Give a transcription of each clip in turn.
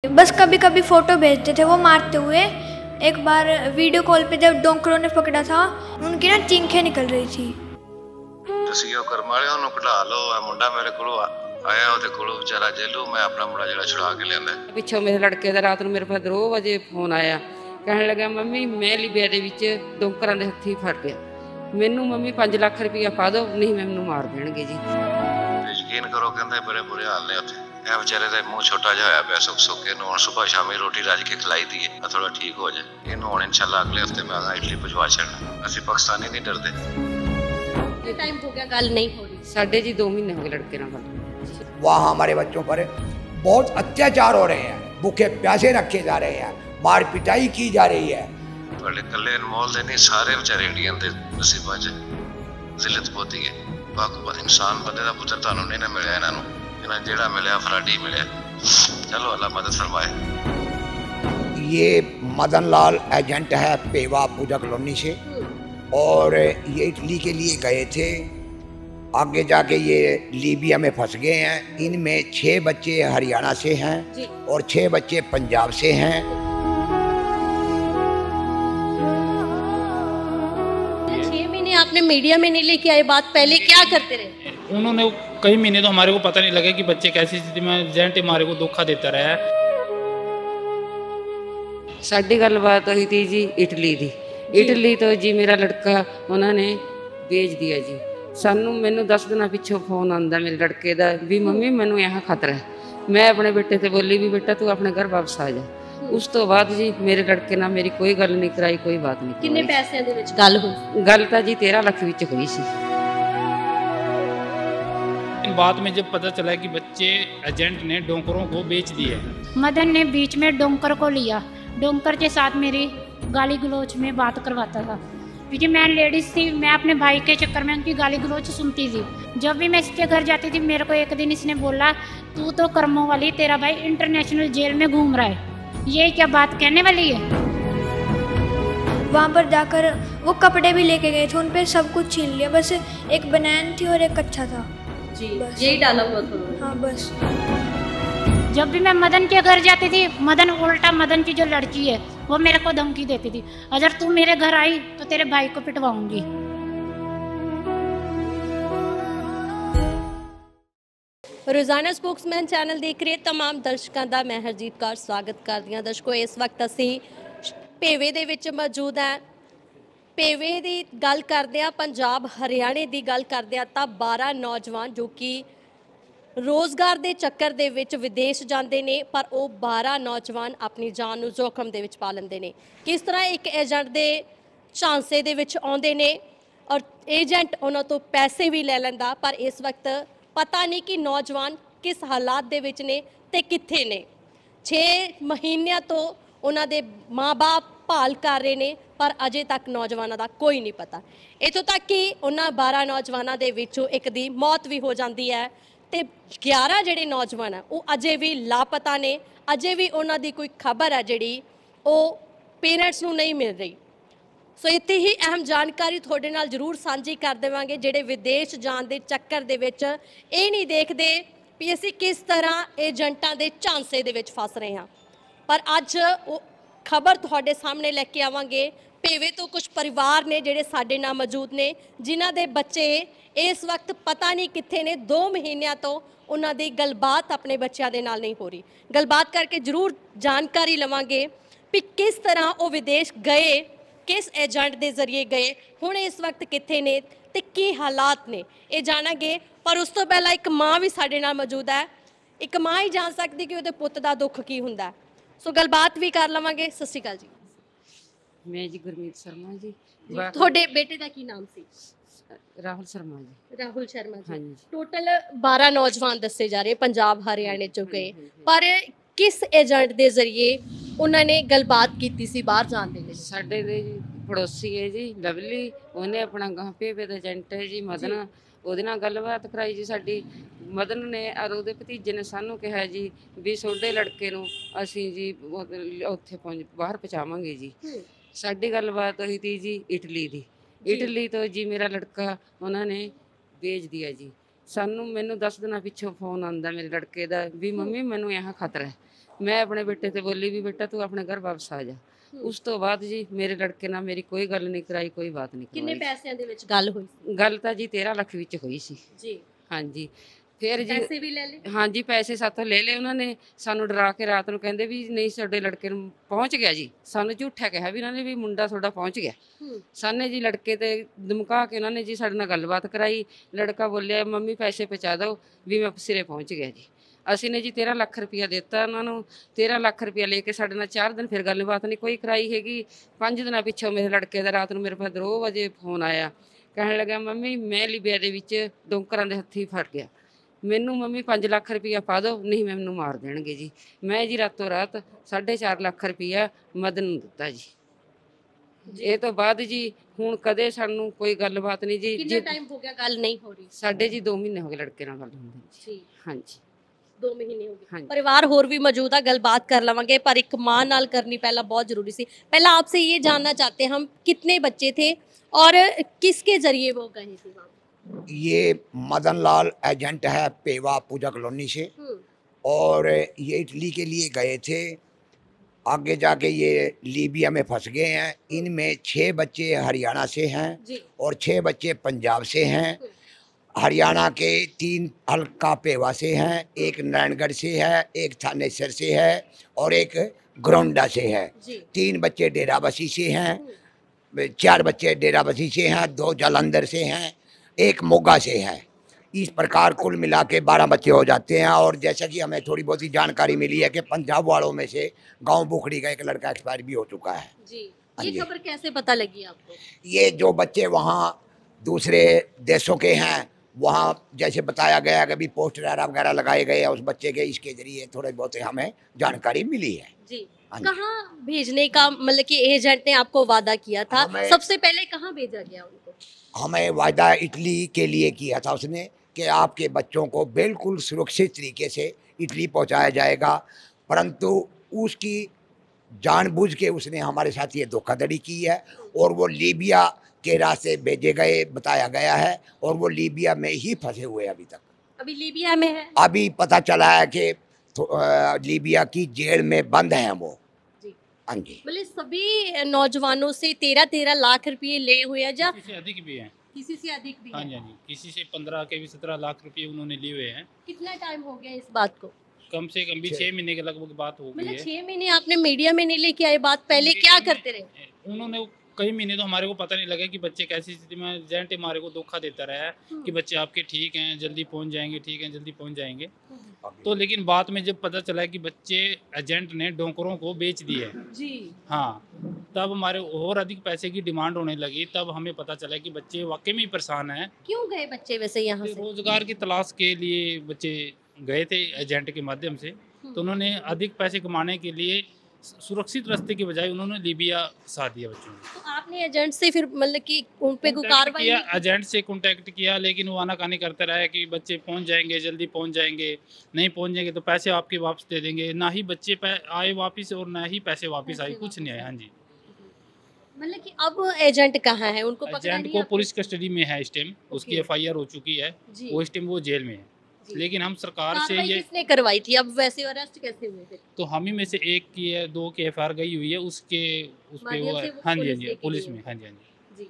बस कभी कभी फ़ोटो भेजते थे वो मारते हुए। एक बार वीडियो कॉल पे जब डोंकरों ने पकड़ा था, उनकी ना चीखें निकल रही थी। ਤੁਸੀਂ ਕਰਮ ਵਾਲਿਆਂ ਨੂੰ ਕਢਾ ਲਓ, ਆ ਮੁੰਡਾ ਮੇਰੇ ਕੋਲ ਆਇਆ, ਉਹਦੇ ਕੋਲ ਵਿਚਾਰਾ ਜੇਲੂ, ਮੈਂ ਆਪਣਾ ਮੁੰਡਾ ਜਿਹੜਾ ਛੁਡਾ ਕੇ ਲਿਆਂਦਾ। ਪਿੱਛੋਂ ਮੇਰੇ ਲੜਕੇ ਦਾ ਰਾਤ ਨੂੰ ਮੇਰੇ ਕੋਲ 2 ਵਜੇ ਫੋਨ ਆਇਆ, ਕਹਿਣ ਲੱਗਾ ਮੰਮੀ ਮੈਂ ਲੀਬੀਆ ਦੇ ਵਿੱਚ ਡੋਂਕਰਾਂ ਦੇ ਹੱਥੀਂ ਫੜ ਗਿਆ, ਮੈਨੂੰ ਮੰਮੀ 5 ਲੱਖ ਰੁਪਇਆ ਪਾ ਦਿਓ, ਨਹੀਂ ਮੈਨੂੰ ਮਾਰ ਦੇਣਗੇ ਜੀ। ਯਕੀਨ ਕਰੋ ਕਹਿੰਦੇ ਬੜੇ ਬੁਰੇ ਹਾਲ ਨੇ ਉੱਥੇ। ਇਹ ਵਿਚਾਰੇ ਦੇ ਮੂੰਹ ਛੋਟਾ ਜਿਹਾ ਹੋਇਆ ਪਿਆ, ਸੁੱਕ ਸੁੱਕ ਕੇ। ਨੂੰ ਸਵੇਰ ਸ਼ਾਮੀ ਰੋਟੀ ਰਾਜ ਕੇ ਖਿਲਾਈ ਦੀ ਹੈ, ਥੋੜਾ ਠੀਕ ਹੋ ਜਾਏ। ਇਹਨੂੰ ਹੁਣ ਇਨਸ਼ਾਅੱਲਾ ਅਗਲੇ ਹਫਤੇ ਮੈਂ ਆਗਾ ਇਟਲੀ ਭਜਵਾ ਛੱਡਣਾ। ਅਸੀਂ ਪਾਕਿਸਤਾਨੀ ਨਹੀਂ ਡਰਦੇ। टाइम हो गया गल नहीं हो रही, साढ़े जी 2 महीने हो गए लड़के ना। वहाँ हमारे बच्चों पर बहुत अत्याचार हो रहे हैं, भूखे प्यासे रखे जा रहे हैं, मार पिटाई की जा रही है। कले अनमोल दे नहीं, सारे बेचारे इंडियन दे नसीबां च जिलत पोती है। बाकी इंसान बंदे दा पुत्र तुहानू नहीं ना मिलिया, इन्हां जेड़ा मिलिया फराडी मिलिया। चलो अल्लाह मदद फरमाए। ये मदन लाल एजेंट है पेवा पूजा कॉलोनी से, और ये इटली के लिए गए थे। आगे जाके ये लीबिया में फंस गए हैं। इनमें 6 बच्चे हरियाणा से हैं और 6 बच्चे पंजाब से हैं। 6 महीने आपने मीडिया में नहीं लेके आए बात, पहले क्या करते रहे? उन्होंने कई महीने तो हमारे को पता नहीं लगा कि बच्चे कैसी स्थिति में, एजेंट हमारे को धोखा देता रहा है। साडी गलबात हुई थी जी इटली दी। इटली तो जी मेरा लड़का उन्होंने भेज दिया जी सानू। मैनू 10 दिन पिछों फोन आता मेरे लड़के का भी मम्मी मैनू यहाँ खतरा है। मैं अपने बेटे से बोली भी बेटा तू अपने घर वापस आ जा। उस तो बाद जी मेरे लड़के ना मेरी कोई गल नहीं कराई, कोई बात नहीं। किन्ने पैसे दे विच गल हुई? गल तो जी 13 लाख विच हुई सी। बाद में जब पता चला कि बच्चे एजेंट ने डोंकरों को बेच दिए। मदन ने बीच में डोंकर को लिया, डोंकर के साथ मेरी गाली गलोच में बात करवाता था, क्योंकि मैं लेडीज़ थी। मैं अपने भाई के चक्कर में उनकी गाली गलोच सुनती थी। जब भी मैं इसके घर जाती थी, मेरे को एक दिन इसने बोला तू तो कर्मों वाली, तेरा भाई इंटरनेशनल जेल में घूम रहा है। ये क्या बात कहने वाली है? वहाँ पर जाकर वो कपड़े भी लेके गए थे, उन पे सब कुछ छीन लिया। बस एक बनैन थी और एक कच्चा था जी, यही डाला हुआ था। हाँ बस। जब भी मैं मदन के घर जाती थी, मदन उल्टा मदन की जो लड़की है वो मेरे को धमकी देती थी, अगर तू मेरे घर आई तो तेरे भाई को पिटवाऊंगी। रोजाना स्पोक्समैन चैनल देख रहे तमाम दर्शकों का मैं हरजीत कौर स्वागत करती हूँ। दर्शकों इस वक्त असी पेवे दे विच मौजूद हैं। पेवे की गल करते हैं, पंजाब हरियाणे की गल करते हैं तो 12 नौजवान जो कि रोज़गार के चक्कर दे विच विदेश जाते हैं, पर वो 12 नौजवान अपनी जान नूं जोखम दे विच पा लेंदे ने। किस तरह एक एजेंट दे झांसे दे विच आउंदे ने और एजेंट उन्हां तो पैसे भी ले लैंदा, पर इस वक्त पता नहीं कि नौजवान किस हालात दे विच ने ते कित्थे ने। 6 महीनों तो उन्हां दे माँ बाप भाल कर रहे ने, पर अजे तक नौजवानों का कोई नहीं पता। इत्थों तक कि उन्हां 12 नौजवानों दे विचों एक दी मौत भी हो जाती है ते 11 ਜਿਹੜੇ नौजवान है वो अजे भी लापता ने। अजे भी उन्होंने कोई खबर है जी वो पेरेंट्स नूं नहीं मिल रही। सो इत्थे ही अहम जानकारी थोड़े नाल जरूर साझी कर देवांगे। जिहड़े विदेश जाण दे चक्कर दे विच ये नहीं देखते भी असीं किस तरह एजेंटां दे झांसे दे विच फस रहे हैं, पर अज वो खबर तुहाडे सामने लैके आवांगे। पेवे तो कुछ परिवार ने जिहड़े साडे नाल मौजूद ने, जिन्हां दे बच्चे इस वक्त पता नहीं कित्थे ने। 2 महीनों तो उन्हां दी गलबात अपने बच्चों के नाल नहीं हो रही। गलबात करके जरूर जानकारी लवांगे भी किस तरह वो विदेश गए, किस एजेंट के जरिए गए, हुण इस वक्त कित्थे ने ते की हालात ने, ये जाणांगे। पर उस तो पहला एक माँ भी साडे नाल मौजूद है। एक माँ ही जान सकती कि उहदे पुत्त दा दुख की हुंदा है। सो गलबात भी कर लवांगे। सत श्री अकाल जी। मैं जी गुरमीत शर्मा जी। ਤੁਹਾਡੇ बेटे का की नाम सी? राहुल शर्मा जी। राहुल शर्मा जी। हाँ जी। टोटल 12 नौजवान दसे जा रहे पंजाब हरियाणे चो गए, पर किस एजेंट के जरिए उन्होंने गलबात की सी बाहर जाने के लिए? साडे दे जी पड़ोसी है जी लवली, उन्हें अपना गांव पेवे दा एजेंट है जी मदन, ਉਹਦੇ ਨਾਲ ਗੱਲਬਾਤ ਕਰਾਈ ਜੀ ਸਾਡੀ। ਮਦਨ ਨੇ ਔਰ ਉਹਦੇ ਭਤੀਜੇ ਨੇ ਸਾਨੂੰ ਕਿਹਾ ਜੀ ਵੀ ਤੁਹਾਡੇ ਲੜਕੇ ਨੂੰ ਅਸੀਂ ਜੀ ਉੱਥੇ ਬਾਹਰ ਪਹੁੰਚਾਵਾਂਗੇ ਜੀ। ਸਾਡੀ ਗੱਲਬਾਤ ਹੋਈ ਤੀ ਜੀ ਇਟਲੀ ਦੀ। इटली तो जी मेरा लड़का उन्होंने भेज दिया जी सानू। मैनू 10 दिन पिछों फोन आता मेरे लड़के का भी मम्मी मैनू यहाँ खतरा है, मैं अपने बेटे से बोली भी बेटा तू अपने घर वापस आ जा। ਉਸ ਤੋਂ ਬਾਅਦ ਜੀ ਮੇਰੇ ਲੜਕੇ ਨਾਲ ਮੇਰੀ ਕੋਈ ਗੱਲ ਨਹੀਂ ਕਰਾਈ, ਕੋਈ ਬਾਤ ਨਹੀਂ ਕਿੰਨੇ ਕਰਵਾਈ। ਪੈਸਿਆਂ ਦੇ ਵਿੱਚ ਗੱਲ ਹੋਈ ਸੀ? ਗੱਲ ਤਾਂ ਜੀ 13 ਲੱਖ ਵਿੱਚ ਹੋਈ ਸੀ ਜੀ। ਹਾਂਜੀ। ਫਿਰ ਜੀ ਪੈਸੇ ਵੀ ਲੈ ਲਏ? ਹਾਂਜੀ ਪੈਸੇ ਸਾਥੋਂ ਲੈ ਲਏ ਉਹਨਾਂ ਨੇ, ਸਾਨੂੰ ਡਰਾ ਕੇ ਰਾਤ ਨੂੰ ਕਹਿੰਦੇ ਵੀ ਨਹੀਂ ਤੁਹਾਡੇ ਲੜਕੇ ਨੂੰ ਪਹੁੰਚ ਗਿਆ ਜੀ। ਸਾਨੂੰ ਝੂਠਾ ਕਿਹਾ ਵੀ ਉਹਨਾਂ ਨੇ ਵੀ ਮੁੰਡਾ ਤੁਹਾਡਾ ਪਹੁੰਚ ਗਿਆ। ਸਾਨੇ ਜੀ ਲੜਕੇ ਤੇ ਧਮਕਾ ਕੇ ਉਹਨਾਂ ਨੇ ਜੀ ਸਾਡੇ ਨਾਲ ਗੱਲਬਾਤ ਕਰਾਈ। ਲੜਕਾ ਬੋਲਿਆ ਮੰਮੀ ਪੈਸੇ ਪਹੁੰਚਾ ਦਿਓ ਵੀ ਮੈਂ ਸਿਰੇ ਪਹੁੰਚ ਗਿਆ ਜੀ। ਅਸੀਂ ਨੇ ਜੀ 13 ਲੱਖ ਰੁਪਇਆ ਦਿੱਤਾ ਉਹਨਾਂ ਨੂੰ। 13 ਲੱਖ ਰੁਪਇਆ ਲੈ ਕੇ ਸਾਡੇ ਨਾਲ 4 ਦਿਨ ਫਿਰ ਗੱਲਬਾਤ ਨਹੀਂ ਕੋਈ ਕਰਾਈ ਹੈਗੀ। 5 ਦਿਨਾਂ ਪਿੱਛੋਂ ਮੇਰੇ ਲੜਕੇ ਦਾ ਰਾਤ ਨੂੰ ਮੇਰੇ ਪਾਸ 2 ਵਜੇ ਫੋਨ ਆਇਆ, ਕਹਿਣ ਲੱਗਾ ਮੰਮੀ ਮੈਂ ਲੀਬੀਆ ਦੇ ਵਿੱਚ ਡੋਂਕਰਾਂ ਦੇ ਹੱਥੀਂ ਫੜ ਗਿਆ, ਮੈਨੂੰ ਮੰਮੀ 5 ਲੱਖ ਰੁਪਇਆ ਪਾ ਦਿਓ ਨਹੀਂ ਮੈਨੂੰ ਮਾਰ ਦੇਣਗੇ ਜੀ। ਮੈਂ ਜੀ ਰਾਤੋਂ ਰਾਤ 4.5 ਲੱਖ ਰੁਪਇਆ ਮਦਨ ਨੂੰ ਦਿੱਤਾ ਜੀ। ਇਹ ਤੋਂ ਬਾਅਦ ਜੀ ਹੁਣ ਕਦੇ ਸਾਨੂੰ ਕੋਈ ਗੱਲਬਾਤ ਨਹੀਂ ਜੀ। ਕਿੰਨਾ ਟਾਈਮ ਹੋ ਗਿਆ ਗੱਲ ਨਹੀਂ ਹੋ ਰਹੀ? ਸਾਡੇ ਜੀ 2 ਮਹੀਨੇ ਹੋ ਗਏ ਲੜਕੇ ਨਾਲ ਗੱਲ ਹੁੰਦੀ ਜੀ। ਹਾਂਜੀ 2 ਮਹੀਨੇ ਹੋ ਗਏ। ਹਾਂਜੀ। परिवार और भी मौजूद है, गलबात कर लवांगे, पर एक मां नाल करनी पहला बहुत जरूरी सी। पहला आपसे ये जानना चाहते हैं हम कितने बच्चे थे और किसके जरिए वो गए थे वहाँ? ये मदन लाल एजेंट है पेवा पूजा कॉलोनी से, और ये इटली के लिए गए थे। आगे जाके ये लीबिया में फंस गए हैं। इनमें 6 बच्चे हरियाणा से हैं और 6 बच्चे पंजाब से हैं। हरियाणा के 3 हल्का पेवा से हैं, एक नारायणगढ़ से है, एक थानेसर से है और एक ग्रोंडा से है। 3 बच्चे डेराबसी से हैं, 4 बच्चे डेराबसी से हैं, 2 जालंधर से हैं, 1 मोगा से है। इस प्रकार कुल मिला के 12 बच्चे हो जाते हैं। और जैसा कि हमें थोड़ी बहुत ही जानकारी मिली है कि पंजाब वालों में से गांव बुखड़ी का एक लड़का एक्सपायर भी हो चुका है जी। ये खबर कैसे पता लगी आपको? ये जो बच्चे वहाँ दूसरे देशों के हैं, वहाँ जैसे बताया गया कि अभी पोस्टर वगैरह लगाए गए हैं उस बच्चे के, इसके जरिए थोड़े बहुत हमें जानकारी मिली है जी। कहाँ भेजने का मतलब कि एजेंट ने आपको वादा किया था? सबसे पहले कहाँ भेजा गया उनको? हमें वादा इटली के लिए किया था उसने कि आपके बच्चों को बिल्कुल सुरक्षित तरीके से इटली पहुंचाया जाएगा, परंतु उसकी जानबूझ के उसने हमारे साथ ये धोखाधड़ी की है और वो लीबिया के रास्ते भेजे गए बताया गया है, और वो लीबिया में ही फंसे हुए अभी तक। अभी लीबिया में है? अभी पता चला है कि लीबिया की जेल में बंद हैं वो जी। हाँ जी। मतलब सभी नौजवानों से 13-13 लाख रुपए ले हुए हैं या किसी से अधिक भी हैं? किसी से अधिक भी हाँ है? जी हाँ जी, किसी से 15 के भी 17 लाख रुपए उन्होंने लिए हुए हैं। कितना टाइम हो गया इस बात को? कम से कम भी 6 महीने के लगभग बात हो गई मतलब है। 6 महीने आपने मीडिया में नहीं लेके आए बात, पहले क्या करते रहे? उन्होंने कई महीने तो हमारे को पता नहीं लगा कि बच्चे कैसी स्थिति में। एजेंट हमारे को धोखा देता रहा है कि बच्चे आपके ठीक हैं, जल्दी पहुंच जाएंगे, ठीक हैं जल्दी पहुंच जाएंगे। तो लेकिन बाद में जब पता चला कि बच्चे एजेंट ने डोंकरों को बेच दिए जी। हाँ, तब हमारे और अधिक पैसे की डिमांड होने लगी। तब हमें पता चला कि बच्चे वाकई में परेशान हैं। क्यों गए बच्चे वैसे यहाँ से? रोजगार की तलाश के लिए बच्चे गए थे एजेंट के माध्यम से। तो उन्होंने अधिक पैसे कमाने के लिए सुरक्षित रास्ते की बजाय उन्होंने लीबिया साथ दिया बच्चों को। तो आपने एजेंट से फिर मतलब कि उन पे कोई कार्रवाई किया? एजेंट से कांटेक्ट किया, लेकिन वो आनाकानी करते रहे कि बच्चे पहुंच जाएंगे, जल्दी पहुंच जाएंगे, नहीं पहुंच जाएंगे तो पैसे आपके वापस दे देंगे। ना ही बच्चे आए वापस और ना ही पैसे वापस आए, कुछ नहीं आए। हाँ जी। मतलब कि अब एजेंट कहाँ है? उनको पकड़ा एजेंट नहीं को आपने? पुलिस कस्टडी में है इस टाइम। उसकी FIR हो चुकी है, जी। वो इस टाइम वो जेल में है। लेकिन हम सरकार से कार्रवाई ये किसने करवाई थी? अब वैसे अरेस्ट कैसे हुए थे? तो हम ही में से एक की है, 2 की FIR गई हुई है उसके उस पे माध्यम वो से है। वो हाँ जी पुलिस हाँ जी, लेके पुलिस गई में। है। हाँ जी हाँ जी। जी।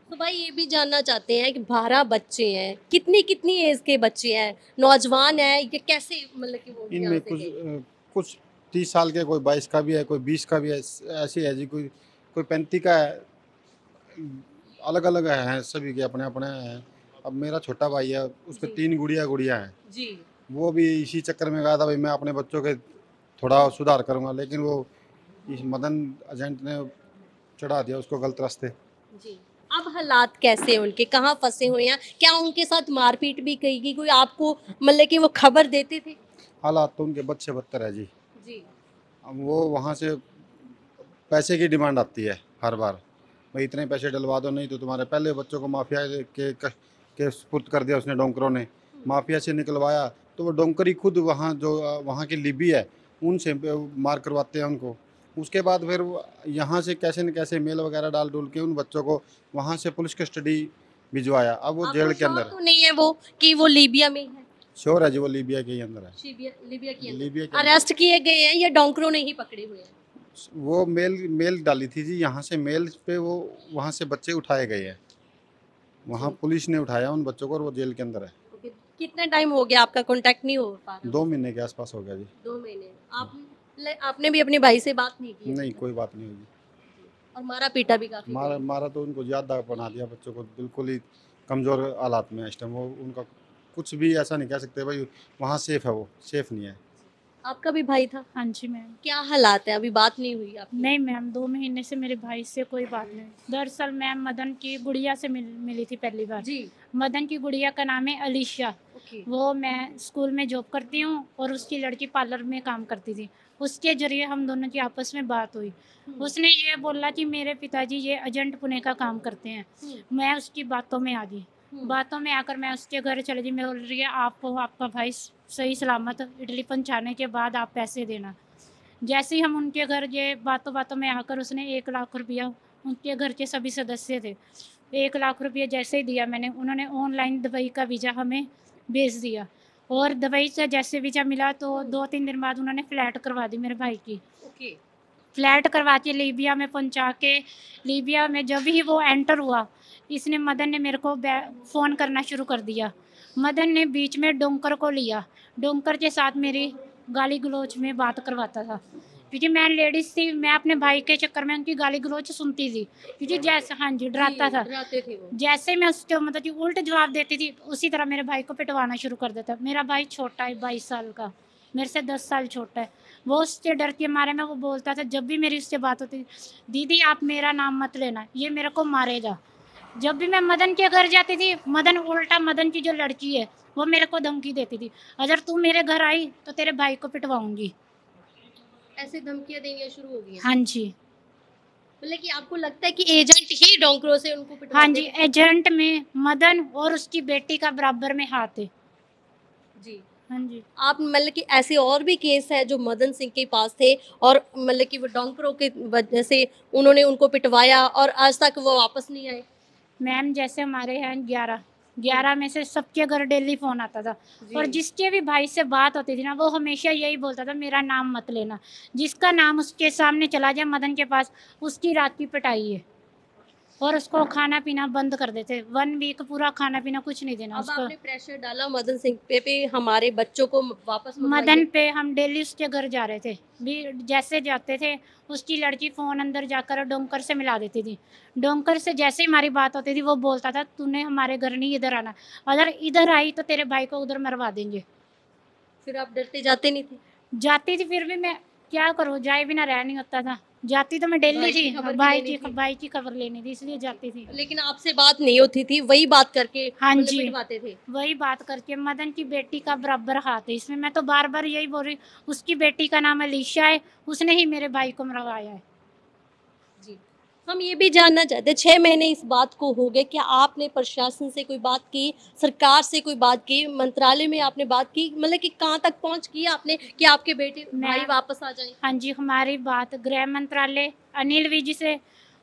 तो भाई ये भी जानना चाहते हैं कि 12 बच्चे हैं, कितनी कितनी एज के बच्चे हैं, नौजवान है, ये कैसे मतलब कि वो इनमें यहाँ से गए? कुछ 30 साल के, कोई 22 का भी है, कोई 20 का भी है, ऐसी है जी। कोई 35 का है, अलग अलग हैं सभी के अपने अपने हैं। अब मेरा छोटा भाई है, उसके 3 गुड़िया हैं जी। वो भी इसी चक्कर में गया था भाई मैं अपने बच्चों के थोड़ा सुधार करूंगा, लेकिन वो इस मदन एजेंट ने चढ़ा दिया उसको गलत रास्ते। जी। अब हालात कैसे हैं उनके, कहाँ फंसे हुए हैं? क्या उनके साथ मारपीट भी कही गई? कोई आपको मतलब कि वो खबर देते थे? हालात तो उनके बद से बदतर है जी। जी। अब वो वहाँ से पैसे की डिमांड आती है हर बार, भाई इतने पैसे डलवा दो, नहीं तो तुम्हारे पहले बच्चों को माफिया के सुपुर्द कर दिया उसने, डोंकरों ने माफिया से निकलवाया। तो वो डोंकरी खुद वहाँ जो वहाँ की लिबी है उनसे मार करवाते हैं उनको। उसके बाद फिर यहाँ से कैसे न कैसे मेल वगैरह डाल डूल के उन बच्चों को वहाँ से पुलिस कस्टडी भिजवाया। अब वो जेल के अंदर तो नहीं है वो कि वो लीबिया में है? श्योर है जी वो लीबिया के ही अंदर है। लीबिया के अंदर लीबिया के अरेस्ट किए गए हैं या डोंकरों ने ही पकड़े हुए हैं? वो मेल डाली थी जी, यहाँ से मेल पे वो वहाँ से बच्चे उठाए गए हैं, वहाँ पुलिस ने उठाया उन बच्चों को और वो जेल के अंदर है। ओके, कितना टाइम हो गया आपका कांटेक्ट नहीं हो पा रहा? 2 महीने के आसपास हो गया जी। 2 महीने। आपने भी अपने भाई से बात नहीं की? नहीं, कोई बात नहीं हुई। और मारा पीटा भी काफी? मारा तो उनको ज्यादा बना दिया, बच्चों को बिल्कुल ही कमजोर हालात में है इस टाइम। वो उनका कुछ भी ऐसा नहीं कह सकते भाई वहाँ सेफ है, वो सेफ नहीं है। आपका भी भाई था? हाँ जी मैम। क्या हालात है, अभी बात नहीं हुई आपकी? नहीं मैम, 2 महीने से मेरे भाई से कोई बात नहीं। दरअसल मैम मदन की गुड़िया से मिली थी पहली बार जी। मदन की गुड़िया का नाम है अलीशा। ओके। वो मैं स्कूल में जॉब करती हूँ और उसकी लड़की पार्लर में काम करती थी। उसके जरिए हम दोनों की आपस में बात हुई। उसने ये बोला कि मेरे पिताजी ये एजेंट पुणे का काम करते हैं। मैं उसकी बातों में आ गई। बातों में आकर मैं उसके घर चली गई। मैं बोल रही है आपको आपका भाई सही सलामत इटली पहुंचाने के बाद आप पैसे देना। जैसे ही हम उनके घर ये बातों में आकर उसने 1 लाख रुपया, उनके घर के सभी सदस्य थे, 1 लाख रुपया जैसे ही दिया मैंने, उन्होंने ऑनलाइन दुबई का वीज़ा हमें भेज दिया। और दुबई से जैसे वीज़ा मिला तो 2-3 दिन बाद उन्होंने फ़्लैट करवा दी मेरे भाई की। ओके। फ्लैट करवा के लीबिया में पहुंचा के, लीबिया में जब ही वो एंटर हुआ, इसने मदन ने मेरे को फ़ोन करना शुरू कर दिया। मदन ने बीच में डोंकर को लिया, डोंकर के साथ मेरी गाली गलौज में बात करवाता था। क्योंकि मैं लेडीज़ थी, मैं अपने भाई के चक्कर में उनकी गाली गलौज सुनती थी। क्योंकि जैसे हाँ जी डराता था, डराते थे वो। जैसे मैं उसके मतलब कि उल्ट जवाब देती थी, उसी तरह मेरे भाई को पिटवाना शुरू कर देता। मेरा भाई छोटा है, 22 साल का, मेरे से 10 साल छोटा है। वो उससे डर के मारे में वो बोलता था, जब भी मेरी उससे बात होती, दीदी आप मेरा नाम मत लेना, ये मेरे को मारेगा। जब भी मैं मदन के घर जाती थी, मदन उल्टा मदन की जो लड़की है वो मेरे को धमकी देती थी, अगर तू मेरे घर आई तो तेरे भाई को पिटवाऊंगी। ऐसे धमकियां देनी शुरू हो गई? हाँ जी। मतलब कि आपको लगता है कि एजेंट ही डोंकरों से उनको पिटवाते? हाँ जी, एजेंट में मदन और उसकी बेटी का बराबर में हाथ है जी। हाँ जी। आप मतलब कि ऐसे और भी केस है जो मदन सिंह के पास थे और मतलब कि वो डोंकरों की वजह से उन्होंने उनको पिटवाया और आज तक वो वापस नहीं आए? मैम जैसे हमारे यहाँ 11 में से सबके घर डेली फ़ोन आता था। और जिसके भी भाई से बात होती थी ना, वो हमेशा यही बोलता था मेरा नाम मत लेना। जिसका नाम उसके सामने चला जाए मदन के पास, उसकी रात की पिटाई है। और उसको खाना पीना बंद कर देते, 1 वीक पूरा खाना पीना कुछ नहीं देना अब उसको। आपने प्रेशर डाला मदन सिंह पे हमारे बच्चों को वापस मदन पे हम डेली उसके घर जा रहे थे, भी जैसे जाते थे उसकी लड़की फ़ोन अंदर जाकर डोंकर से मिला देती थी। डोंकर से जैसे ही हमारी बात होती थी वो बोलता था तूने हमारे घर नहीं इधर आना, अगर इधर आई तो तेरे भाई को उधर मरवा देंगे। फिर आप डरते जाते नहीं थे? जाती थी, फिर भी मैं क्या करूँ, जाए बिना रह नहीं होता था। जाती तो मैं डेली थी, भाई की खबर लेनी थी, इसलिए जाती थी। लेकिन आपसे बात नहीं होती थी, वही बात करके हाँ मतलब जी, पिटवाते थे? वही बात करके। मदन की बेटी का बराबर हाथ है इसमें। मैं तो बार बार यही बोल रही, उसकी बेटी का नाम अलीशा है, उसने ही मेरे भाई को मरवाया है। जी। हम ये भी जानना चाहते, 6 महीने इस बात को हो गए, क्या आपने प्रशासन से कोई बात की, सरकार से कोई बात की, मंत्रालय में आपने बात की, मतलब कि कहाँ तक पहुँच की आपने कि आपके बेटे भाई वापस आ जाए? हाँ जी, हमारी बात गृह मंत्रालय, अनिल विज से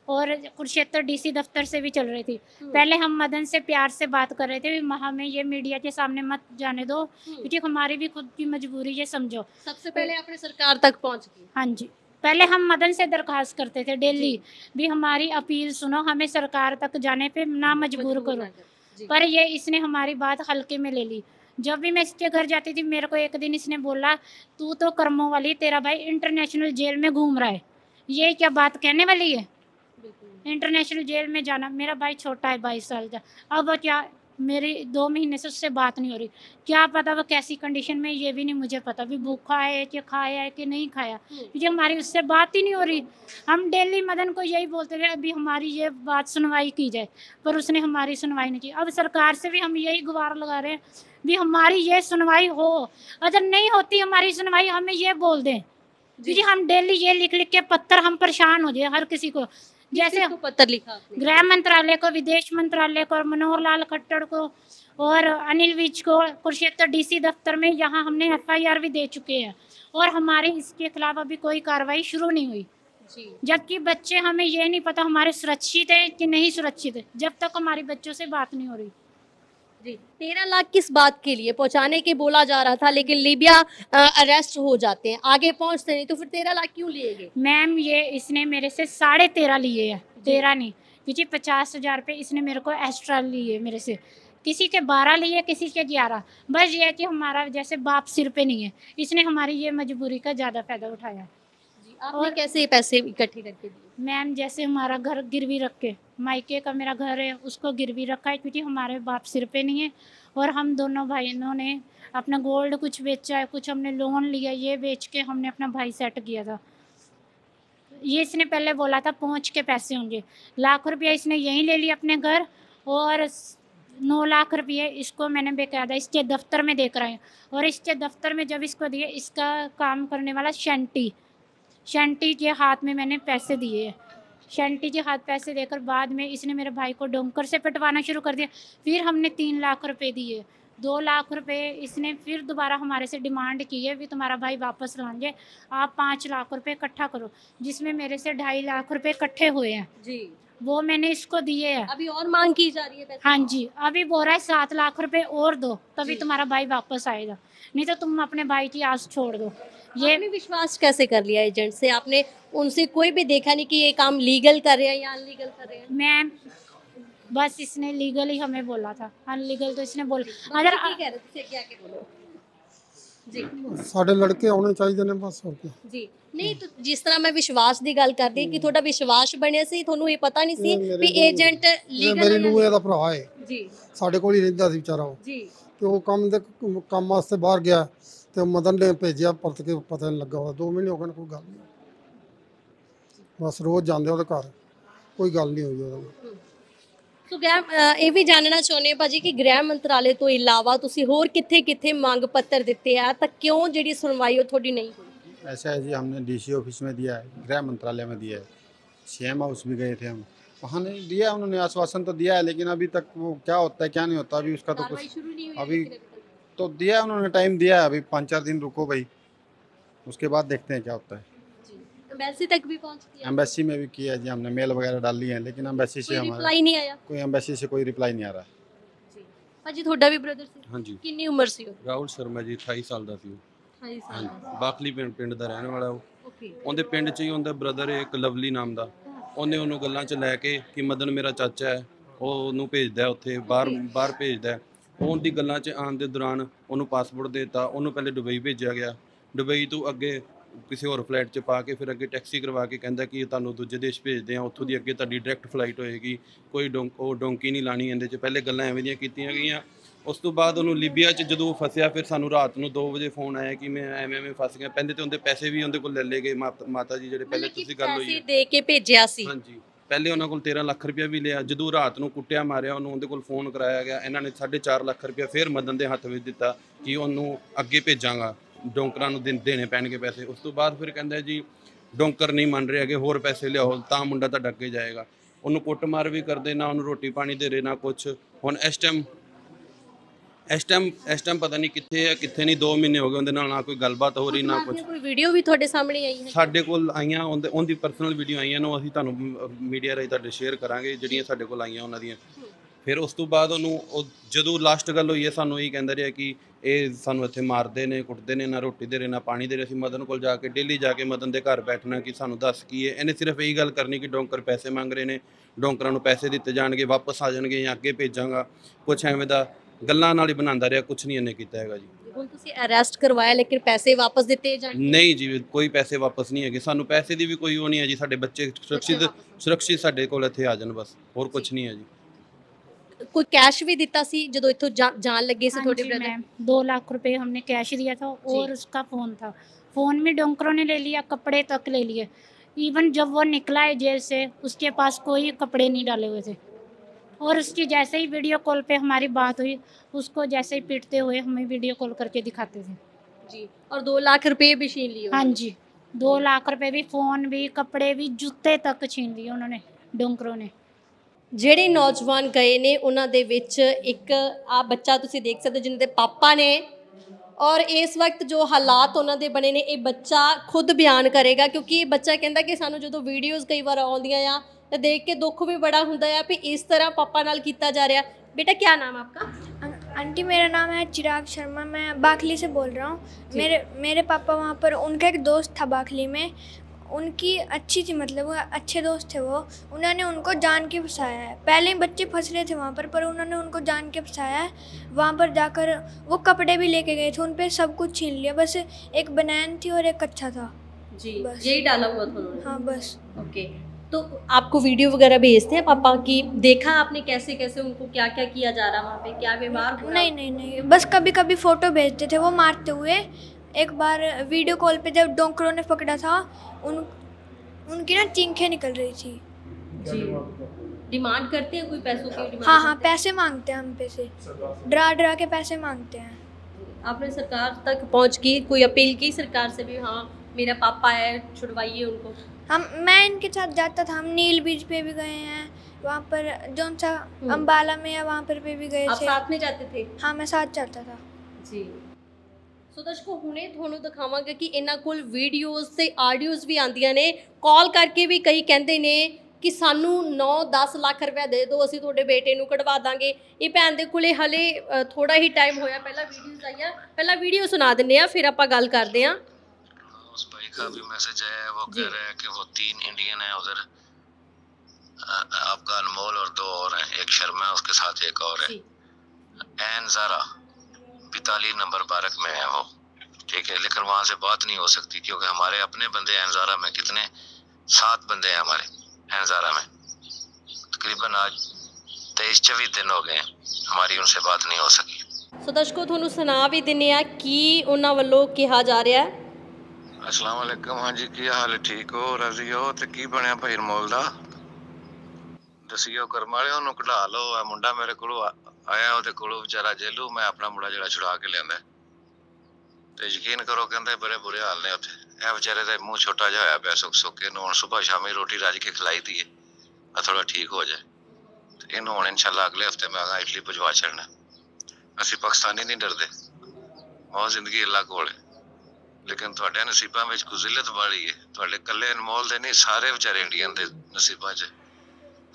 और कुरुक्षेत्र डीसी दफ्तर से भी चल रही थी। पहले हम मदन से प्यार से बात कर रहे थे, हमें ये मीडिया के सामने मत जाने दो, क्योंकि हमारी भी खुद की मजबूरी, ये समझो। सबसे पहले आपने सरकार तक पहुँच की? हाँ जी, पहले हम मदन से दरख्वास्त करते थे डेली, भी हमारी अपील सुनो, हमें सरकार तक जाने पे ना मजबूर करो। पर ये इसने हमारी बात हल्के में ले ली। जब भी मैं इसके घर जाती थी, मेरे को एक दिन इसने बोला तू तो कर्मों वाली, तेरा भाई इंटरनेशनल जेल में घूम रहा है। ये क्या बात कहने वाली है, इंटरनेशनल जेल में जाना। मेरा भाई छोटा है, 22 साल का। अब क्या, मेरी 2 महीने से उससे बात नहीं हो रही। क्या पता वो कैसी कंडीशन में, ये भी नहीं मुझे पता, भी भूखा है कि खाया है कि नहीं खाया, क्योंकि हमारी उससे बात ही नहीं हो रही। हम डेली मदन को यही बोलते थे अभी हमारी ये बात सुनवाई की जाए, पर उसने हमारी सुनवाई नहीं की। अब सरकार से भी हम यही गुहार लगा रहे हैं भी हमारी ये सुनवाई हो, अगर नहीं होती हमारी सुनवाई हमें ये बोल दें, क्योंकि हम डेली ये लिख लिख के पत्थर हम परेशान हो जाए हर किसी को। जैसे पत्र लिखा आपने? गृह मंत्रालय को, विदेश मंत्रालय को, मनोहर लाल खट्टर को और अनिल विज को, कुरुक्षेत्र डीसी दफ्तर में, यहाँ हमने FIR भी दे चुके हैं और हमारे इसके खिलाफ अभी कोई कार्रवाई शुरू नहीं हुई। जबकि बच्चे, हमें ये नहीं पता हमारे सुरक्षित है कि नहीं सुरक्षित है, जब तक हमारे बच्चों से बात नहीं हो रही। जी 13 लाख किस बात के लिए पहुंचाने के बोला जा रहा था, लेकिन लीबिया अरेस्ट हो जाते हैं, आगे पहुंचते नहीं, तो फिर 13 लाख क्यों लिए गए? मैम ये इसने मेरे से 13.5 लिए हैं, 13 नहीं, क्योंकि 50,000 रुपये इसने मेरे को एक्स्ट्रा लिए मेरे से, किसी के 12 लिए, किसी के 11। बस ये है कि हमारा जैसे बाप सिर पे नहीं है, इसने हमारी ये मजबूरी का ज़्यादा फ़ायदा उठाया। आपने कैसे ये पैसे इकट्ठे करके दिए? मैम जैसे हमारा घर गिरवी रख के, मायके का मेरा घर है उसको गिरवी रखा है, क्योंकि हमारे बाप सिर पे नहीं है, और हम दोनों भाइयों ने अपना गोल्ड कुछ बेचा है, कुछ हमने लोन लिया, ये बेच के हमने अपना भाई सेट किया था। ये इसने पहले बोला था पहुँच के पैसे होंगे, लाख रुपया इसने यहीं ले लिया अपने घर, और 9 लाख रुपये इसको मैंने बेकायदा इसके दफ्तर में देख रहे हैं, और इसके दफ्तर में जब इसको दिए, इसका काम करने वाला शंटी के हाथ में मैंने पैसे दिए हैं। शंटी के हाथ पैसे देकर बाद में इसने मेरे भाई को डोंकर से पिटवाना शुरू कर दिया। फिर हमने 3 लाख रुपए दिए, 2 लाख रुपए इसने फिर दोबारा हमारे से डिमांड की है, भी तुम्हारा भाई वापस लाएंगे, आप 5 लाख रुपए इकट्ठा करो, जिसमें मेरे से 2.5 लाख रुपए इकट्ठे हुए हैं जी, वो मैंने इसको दिए हैं। अभी और मांग की जा रही है पैसे? हाँ जी, अभी बोल रहा है 7 लाख रुपए और दो, तभी तुम्हारा भाई वापस आएगा, नहीं तो तुम अपने भाई की आस छोड़ दो। ये आपने विश्वास कैसे कर लिया एजेंट से? आपने उनसे कोई भी देखा नहीं कि ये काम लीगल कर रहे हैं या अनलीगल कर रहे हैं? मैम बस इसने लीगल ही हमें बोला था, अनलीगल तो इसने बोला। अगर कह रहे थे क्या के बोलो जी, साढ़े लड़के आने चाहिए ने बस, और क्या जी नहीं, तो जिस तरह मैं विश्वास ਦੀ ਗੱਲ ਕਰਦੀ ਕਿ ਤੁਹਾਡਾ ਵਿਸ਼ਵਾਸ ਬਣਿਆ ਸੀ, ਤੁਹਾਨੂੰ ਇਹ ਪਤਾ ਨਹੀਂ ਸੀ ਵੀ ਏਜੰਟ ਲੀਗਲ ਮੇਰੀ ਨੂੰਹ ਦਾ ਭਰਾ ਹੈ ਜੀ, ਸਾਡੇ ਕੋਲ ਹੀ ਰਹਿੰਦਾ ਸੀ ਵਿਚਾਰਾ ਉਹ ਜੀ, ਤੇ ਉਹ ਕੰਮ ਵਾਸਤੇ ਬਾਹਰ ਗਿਆ ਤੇ ਮਦਨ ਨੇ ਭੇਜਿਆ, ਪਰਤ ਕੇ ਪਤਾ ਨਹੀਂ ਲੱਗਾ, 2 ਮਹੀਨੇ ਹੋ ਗਏ, ਕੋਈ ਗੱਲ ਨਹੀਂ, ਬਸ ਰੋਜ਼ ਜਾਂਦੇ ਉਹਦੇ ਘਰ, ਕੋਈ ਗੱਲ ਨਹੀਂ ਹੋਈ ਉਹਦੇ ਨਾਲ। ਸੋ ਇਹ ਵੀ ਜਾਣਨਾ ਚਾਹੁੰਦੇ ਹਾਂ ਭਾਜੀ ਕਿ ਗ੍ਰਹਿ ਮੰਤਰਾਲੇ ਤੋਂ ਇਲਾਵਾ ਤੁਸੀਂ ਹੋਰ ਕਿੱਥੇ ਮੰਗ ਪੱਤਰ ਦਿੱਤੇ ਆ, ਤਾਂ ਕਿਉਂ ਜਿਹੜੀ ਸੁਣਵਾਈ ਉਹ ਤੁਹਾਡੀ ਨਹੀਂ ਹੋਈ? ऐसा है जी, हमने डीसी ऑफिस में दिया है, गृह मंत्रालय में दिया है, सीएम हाउस भी गए थे हम, वहाँ नहीं दिया, उन्होंने आश्वासन तो दिया है, लेकिन अभी तक वो क्या होता है क्या नहीं होता अभी उसका तो कुछ अभी तो दिया है उन्होंने, टाइम दिया है, अभी 5-4 दिन रुको भाई, उसके बाद देखते हैं क्या होता है। एम्बेसी तक भी पहुंच गया? एम्बेसी में भी किया है जी, हमने मेल वगैरह डाल लिए हैं, लेकिन एम्बेसी से हमारा रिप्लाई नहीं आया, कोई एम्बेसी से कोई रिप्लाई नहीं आ रहा है। ਭਾਜੀ ਤੁਹਾਡਾ ਵੀ ਬ੍ਰਦਰ ਸੀ? ਹਾਂਜੀ, ਕਿੰਨੀ ਉਮਰ ਸੀ ਉਹ? ਰਾਹੁਲ ਸ਼ਰਮਾ ਜੀ 28 ਸਾਲ ਦਾ ਸੀ ਉਹ। 28 ਸਾਲ ਦਾ। ਬਾਕਲੀ ਪਿੰਡ ਦਾ ਰਹਿਣ ਵਾਲਾ ਉਹ। ਓਕੇ। ਉਹਦੇ ਪਿੰਡ 'ਚ ਹੀ ਉਹਦਾ ਬ੍ਰਦਰ ਇੱਕ ਲਵਲੀ ਨਾਮ ਦਾ, ਉਹਨੇ ਉਹਨੂੰ ਗੱਲਾਂ 'ਚ ਲੈ ਕੇ ਕਿ ਮਦਨ ਮੇਰਾ ਚਾਚਾ ਹੈ, ਉਹ ਉਹਨੂੰ ਭੇਜਦਾ ਉੱਥੇ ਬਾਹਰ ਭੇਜਦਾ, ਉਹਦੀ ਗੱਲਾਂ 'ਚ ਆਉਣ ਦੇ ਦੌਰਾਨ ਉਹਨੂੰ ਪਾਸਪੋਰਟ ਦੇ ਦਿੱਤਾ, ਉਹਨੂੰ ਪਹਿਲੇ ਦੁਬਈ ਭੇਜਿਆ ਗਿਆ, ਦੁਬਈ ਤੋਂ ਅੱਗੇ ਕਿਸੇ ਹੋਰ ਫਲਾਈਟ 'ਚ ਪਾ ਕੇ ਫਿਰ ਅੱਗੇ ਟੈਕਸੀ ਕਰਵਾ ਕੇ ਕਹਿੰਦਾ ਕਿ ਤੁਹਾਨੂੰ ਦੂਜੇ ਦੇਸ਼ ਭੇਜਦੇ ਆ, ਉੱਥੋਂ ਦੀ ਅੱਗੇ ਤੁਹਾਡੀ ਡਾਇਰੈਕਟ ਫਲਾਈਟ ਹੋਏਗੀ, ਕੋਈ ਡੋਂਕੀ ਨਹੀਂ ਲਾਣੀ ਇਹਦੇ 'ਚ, ਪਹਿਲੇ ਗੱਲਾਂ ਐਵੇਂ ਦੀਆਂ ਕੀਤੀਆਂ ਗਈਆਂ। ਉਸ ਤੋਂ ਬਾਅਦ ਉਹਨੂੰ ਲੀਬੀਆ 'ਚ ਜਦੋਂ ਫਸਿਆ, ਫਿਰ ਸਾਨੂੰ ਰਾਤ ਨੂੰ 2 ਵਜੇ ਫੋਨ ਆਇਆ ਕਿ ਮੈਂ ਐਵੇਂ ਫਸ ਗਿਆ। ਪਹਿਲੇ ਤਾਂ ਉਹਦੇ ਪੈਸੇ ਵੀ ਉਹਦੇ ਕੋਲ ਲੈ ਲਏ ਗਏ, ਮਾਤਾ ਜੀ ਜਿਹੜੇ ਪਹਿਲੇ ਤੁਸੀਂ ਗੱਲ ਹੋਈ ਪੈਸੇ ਦੇ ਕੇ ਭੇਜਿਆ ਸੀ? ਹਾਂਜੀ, ਪਹਿਲੇ ਉਹਨਾਂ ਕੋਲ 13 ਲੱਖ ਰੁਪਇਆ ਵੀ ਲਿਆ। ਜਦੋਂ ਰਾਤ ਨੂੰ ਕੁੱਟਿਆ ਮਾਰਿਆ ਉਹਨੂੰ, ਉਹਦੇ ਕੋਲ ਫੋਨ ਕਰਾਇਆ ਗਿਆ, ਇਹਨਾਂ ਨੇ 4.5 ਲੱਖ ਰੁਪਇਆ ਫਿਰ ਮਦਨ ਦੇ ਹੱਥ ਵਿੱਚ ਦਿੱਤਾ ਕਿ ਉਹਨੂੰ ਅੱਗੇ ਭੇਜਾਂਗਾ, ਡੋਂਕਰਾਂ ਨੂੰ ਦੇਣੇ ਪੈਣਗੇ ਪੈਸੇ। ਉਸ ਤੋਂ ਬਾਅਦ ਫਿਰ ਕਹਿੰਦਾ ਜੀ ਡੋਂਕਰ ਨਹੀਂ ਮੰਨ ਰਹੇ ਹੈਗੇ, ਹੋਰ ਪੈਸੇ ਲਿਆਓ ਤਾਂ ਮੁੰਡਾ ਤੁਹਾਡਾ ਅੱਗੇ ਜਾਏਗਾ। ਉਹਨੂੰ ਕੁੱਟਮਾਰ ਵੀ ਕਰਦੇ, ਨਾ ਉਹਨੂੰ ਰੋਟੀ ਪਾਣੀ ਦੇ ਰਹੇ ਨਾ ਕੁਛ। ਹੁਣ ਇਸ ਟਾਈਮ ਪਤਾ ਨਹੀਂ ਕਿੱਥੇ ਹੈ ਕਿੱਥੇ ਨਹੀਂ, 2 ਮਹੀਨੇ ਹੋ ਗਏ ਉਹਦੇ ਨਾਲ ਨਾ ਕੋਈ ਗੱਲਬਾਤ ਹੋ ਰਹੀ ਨਾ ਕੁਛ। ਕੋਈ ਵੀਡੀਓ ਵੀ ਤੁਹਾਡੇ ਸਾਹਮਣੇ ਆਈ ਹੈ? ਸਾਡੇ ਕੋਲ ਆਈਆਂ, ਉਹਦੀ ਪਰਸਨਲ ਵੀਡੀਓ ਆਈਆਂ ਨੇ, ਅਸੀਂ ਤੁਹਾਨੂੰ ਮੀਡੀਆ ਰਾਹੀਂ ਤੁਹਾਡੇ ਸ਼ੇਅਰ ਕਰਾਂਗੇ ਜਿਹੜੀਆਂ ਸਾਡੇ ਕੋਲ ਆਈਆਂ ਉਹਨਾਂ ਦੀਆਂ। ਫਿਰ ਉਸ ਤੋਂ ਬਾਅਦ ਉਹਨੂੰ ਜਦੋਂ ਲਾਸਟ ਗੱਲ ਹੋਈ ਹੈ, ਸਾਨੂੰ ਇਹੀ ਕਹਿੰਦਾ ਰਿਹਾ ਕਿ ਇਹ ਸਾਨੂੰ ਇੱਥੇ ਮਾਰਦੇ ਨੇ, ਕੁੱਟਦੇ ਨੇ, ਨਾ ਰੋਟੀ ਦੇ ਰਹੇ ਨਾ ਪਾਣੀ ਦੇ ਰਹੇ। ਅਸੀਂ ਮਦਨ ਕੋਲ ਜਾ ਕੇ ਡੇਲੀ ਜਾ ਕੇ ਮਦਨ ਦੇ ਘਰ ਬੈਠਣਾ ਕਿ ਸਾਨੂੰ ਦੱਸ ਕੀ ਹੈ। ਇਹਨੇ ਸਿਰਫ ਇਹੀ ਗੱਲ ਕਰਨੀ ਕਿ ਡੋਂਕਰ ਪੈਸੇ ਮੰਗ ਰਹੇ ਨੇ, ਡੋਂਕਰਾਂ ਨੂੰ ਪੈਸੇ ਦਿੱਤੇ ਜਾਣਗੇ, ਵਾਪਸ ਆ ਜਾਣਗੇ ਜਾਂ ਅੱਗੇ ਭੇਜਾਂਗਾ, ਕੁਛ ਐਵੇਂ ਦਾ ਗੱਲਾਂ ਨਾਲ ਹੀ ਬਣਾਉਂਦਾ ਰਿਹਾ, ਕੁਛ ਨਹੀਂ ਇਹਨੇ ਕੀਤਾ ਹੈਗਾ ਜੀ। ਹੁਣ ਤੁਸੀਂ ਅਰੈਸਟ ਕਰਵਾਇਆ, ਲੇਕਿਨ ਪੈਸੇ ਵਾਪਸ ਦਿੱਤੇ ਜਾਣਗੇ? ਨਹੀਂ ਜੀ, ਕੋਈ ਪੈਸੇ ਵਾਪਸ ਨਹੀਂ ਹੈਗੇ, ਸਾਨੂੰ ਪੈਸੇ ਦੀ ਵੀ ਕੋਈ ਉਹ ਨਹੀਂ ਹੈ ਜੀ। ਸਾਡੇ ਬੱਚੇ ਸੁਰੱਖਿਅਤ ਸਾਡੇ ਕੋਲ ਇੱਥੇ ਆ ਜਾਣ, ਬਸ ਹੋਰ ਕੁਛ ਨਹੀਂ ਹੈ ਜੀ। कोई कैश भी दिता सी जब इथों जान लगे से थोड़े ब्रदर? 2 लाख रुपए हमने कैश दिया था, और उसका फ़ोन था, फ़ोन में डोंकरों ने ले लिया, कपड़े तक ले लिए। इवन जब वो निकला है जेल से, उसके पास कोई कपड़े नहीं डाले हुए थे, और उसकी जैसे ही वीडियो कॉल पे हमारी बात हुई, उसको जैसे ही पीटते हुए हमें वीडियो कॉल करके दिखाते थे जी। और 2 लाख रुपए भी छीन लिए? हाँ जी, 2 लाख रुपए भी, फ़ोन भी, कपड़े भी, जूते तक छीन लिए उन्होंने, डोंकरों ने। ਜਿਹੜੇ ਨੌਜਵਾਨ ਗਏ ਨੇ ਉਹਨਾਂ ਦੇ ਵਿੱਚ ਇੱਕ ਆ ਬੱਚਾ ਤੁਸੀਂ ਦੇਖ ਸਕਦੇ ਹੋ, ਜਿਨ੍ਹਾਂ ਦੇ ਪਾਪਾ ਨੇ, ਔਰ ਇਸ ਵਕਤ ਜੋ ਹਾਲਾਤ ਉਹਨਾਂ ਦੇ ਬਣੇ ਨੇ ਇਹ ਬੱਚਾ ਖੁਦ ਬਿਆਨ ਕਰੇਗਾ, ਕਿਉਂਕਿ ਇਹ ਬੱਚਾ ਕਹਿੰਦਾ ਕਿ ਸਾਨੂੰ ਜਦੋਂ ਵੀਡੀਓਜ਼ ਕਈ ਵਾਰ ਆਉਂਦੀਆਂ ਆ ਤਾਂ ਦੇਖ ਕੇ ਦੁੱਖ ਵੀ ਬੜਾ ਹੁੰਦਾ ਆ ਵੀ ਇਸ ਤਰ੍ਹਾਂ ਪਾਪਾ ਨਾਲ ਕੀਤਾ ਜਾ ਰਿਹਾ। बेटा क्या नाम है आपका? आंटी मेरा नाम है चिराग शर्मा, मैं बाखली से बोल रहा हूँ। मेरे पापा वहाँ पर, उनका एक दोस्त था बाखली में, उनकी अच्छी थी, मतलब वो अच्छे दोस्त थे वो। उन्होंने उनको जान के फंसाया है। पहले ही बच्चे फंस रहे थे वहाँ पर उन्होंने उनको जान के फंसाया है। वहाँ पर जाकर वो कपड़े भी लेके गए थे, उन पे सब कुछ छीन लिया, बस एक बनैन थी और एक कच्चा था जी। बस यही डाला हुआ था उन्होंने? हाँ बस। ओके, तो आपको वीडियो वगैरह भेजते हैं पापा की? देखा आपने कैसे कैसे उनको क्या क्या किया जा रहा वहाँ पे, क्या व्यवहार हो रहा? नहीं, बस कभी कभी फ़ोटो भेजते थे वो मारते हुए। एक बार वीडियो कॉल पे जब डोंकरों ने पकड़ा था, उनकी ना चिंखें निकल रही थी जी। डिमांड करते हैं कोई पैसों की डिमांड? हाँ, पैसे मांगते हैं हम पे से, डरा के पैसे मांगते हैं। आपने सरकार तक पहुँच की, कोई अपील की सरकार से भी, हाँ मेरा पापा है छुड़वाइए उनको? मैं इनके साथ जाता था, हम नील बीच पे भी गए हैं, वहाँ पर जौन सा अम्बाला में है वहाँ पर भी गए थे। आप साथ में जाते थे? हाँ, मैं साथ जाता था जी। ਸੋ ਦਰਸ਼ਕੋ ਹੁਣੇ ਤੁਹਾਨੂੰ ਦਿਖਾਵਾਂਗੇ ਕਿ ਇਹਨਾਂ ਕੋਲ ਵੀਡੀਓਜ਼ ਤੇ ਆਡੀਓਜ਼ ਵੀ ਆਉਂਦੀਆਂ ਨੇ। ਕਾਲ ਕਰਕੇ ਵੀ ਕਈ ਕਹਿੰਦੇ ਨੇ ਕਿ ਸਾਨੂੰ 9-10 ਲੱਖ ਰੁਪਏ ਦੇ ਦਿਓ, ਅਸੀਂ ਤੁਹਾਡੇ ਬੇਟੇ ਨੂੰ ਕਢਵਾ ਦਾਂਗੇ। ਇਹ ਭੈਣ ਦੇ ਕੋਲੇ ਹਲੇ ਥੋੜਾ ਹੀ ਟਾਈਮ ਹੋਇਆ, ਪਹਿਲਾਂ ਵੀਡੀਓਜ਼ ਆਈਆਂ, ਪਹਿਲਾਂ ਵੀਡੀਓ ਸੁਣਾ ਦਿੰਨੇ ਆ, ਫਿਰ ਆਪਾਂ ਗੱਲ ਕਰਦੇ ਆ। उस भाई का भी मैसेज आया है, वो कह रहे हैं कि वो 3 इंडियन हैं उधर, आपका अनमोल और 2 और हैं, एक शर्मा है उसके साथ एक और है, एन ज़ारा 42 नंबर पार्क में है वो, ठीक है। लेकिन वहाँ से बात नहीं हो सकती क्योंकि हमारे अपने बंदे एन ज़ारा में कितने 7 बंदे हैं हमारे एन ज़ारा में, तकरीबन आज 23-24 दिन हो गए हैं, हमारी उनसे बात नहीं हो सकी। ਸੋ ਦਰਸ਼ਕੋ ਤੁਹਾਨੂੰ ਸੁਣਾ ਵੀ ਦਿੰਨੇ ਆ ਕੀ ਉਹਨਾਂ ਵੱਲੋਂ ਕਿਹਾ ਜਾ ਰਿਹਾ ਹੈ। अस्सलाम वालेकुम। हाँ जी, की हाल है? ठीक हो? राजी हो? तो की बनया भाई अनमोल दा? दसियो कर्म वाले ओनू कढा लो। आ मुंडा मेरे कोल आया, ओदे कोल बेचारा जेलू, मैं अपना मुंडा जिहड़ा छुड़ा के लिआंदा ते यकीन करो कहंदे बड़े बुरे हाल ने उत्थे। ए बेचारे दा मूँह छोटा जिहा होया पिया, सुक सुक के इहनूं हुण सुबह शामी रोटी राज के खिलाई दी है, आ थोड़ा ठीक हो जाए ते इहनूं हुण इंशाअल्लाह अगले हफ्ते मैं इटली भिजवा छड़ना। असीं पाकिस्तानी नहीं डरदे, मौत जिंदगी अल्लाह कोल है, लेकिन तुहाडे नसीबां विच कोई जिल्लत वाली है। तुहाडे कल्ले अनमोल दे नहीं, सारे बेचारे इंडियन दे नसीबां 'च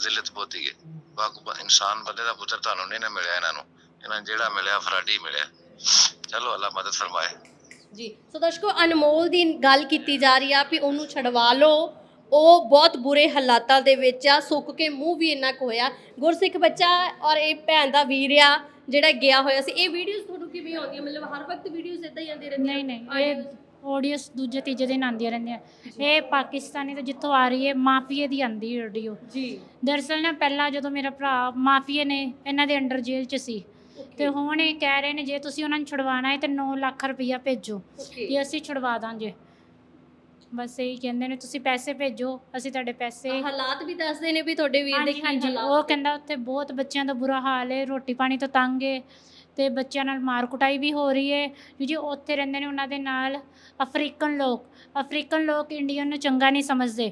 जिल्लत पोती है। बाकी इंसान बंदे दा पुत्तर तुहानूं नहीं ना मिलिया, इन्हां जेड़ा मिलिया फराडी मिलिया। चलो अल्लाह मदद फरमाए जी। सो दर्शकों अनमोल ਦੀ ਗੱਲ ਕੀਤੀ ਜਾ ਰਹੀ ਆ ਵੀ ਉਹਨੂੰ ਛਡਵਾ ਲਓ, ਉਹ ਬਹੁਤ ਬੁਰੇ ਹਾਲਾਤਾਂ ਦੇ ਵਿੱਚ ਆ, ਸੁੱਕ ਕੇ ਮੂੰਹ ਵੀ ਇੰਨਾ ਕੁ ਹੋਇਆ। ਗੁਰਸਿੱਖ ਬੱਚਾ ਔਰ ਇਹ ਭੈਣ ਦਾ ਵੀਰ ਆ ਜਿਹੜਾ ਗਿਆ ਹੋਇਆ ਸੀ। ਇਹ ਵੀਡੀਓਜ਼ ਤੁਹਾਨੂੰ ਕਿਵੇਂ ਆਉਂਦੀਆਂ, ਮਤਲਬ ਹਰ ਵਕਤ ਵੀਡੀਓਜ਼ ਇਦਾਂ ਹੀ ਆਉਂਦੀਆਂ ਰਹਿੰਦੀਆਂ? नहीं, ये ऑडियोस दूजे तीजे दिन आंदियां रहंदियां। ये पाकिस्तानी तो जितों आ रही है माफिए दी आंदी ऑडियो जी। दरअसल ना पहला जो मेरा भरा माफिए ने इन्हां दे अंडर जेल च सी ते हुण ये कह रहे ने जे तुसीं उन्हां नूं छुड़वाना है तो 9 लाख रुपया भेजो कि असीं छुड़वा दांगे। बस यही कहंदे ने तुसीं पैसे भेजो, असीं तुहाडे पैसे। हालात भी दसदे ने भी तुहाडे वीर दे की हालात? वो कहंदा उत्थे बहुत बच्चों का बुरा हाल है, रोटी पानी तो तंग है ਤੇ ਬੱਚਿਆਂ ਨਾਲ ਮਾਰ ਕੁਟਾਈ ਵੀ ਹੋ ਰਹੀ ਹੈ ਕਿਉਂਕਿ ਉੱਥੇ ਰਹਿੰਦੇ ਨੇ ਉਹਨਾਂ ਦੇ ਨਾਲ ਅਫਰੀਕਨ ਲੋਕ ਇੰਡੀਅਨ ਨੂੰ ਚੰਗਾ ਨਹੀਂ ਸਮਝਦੇ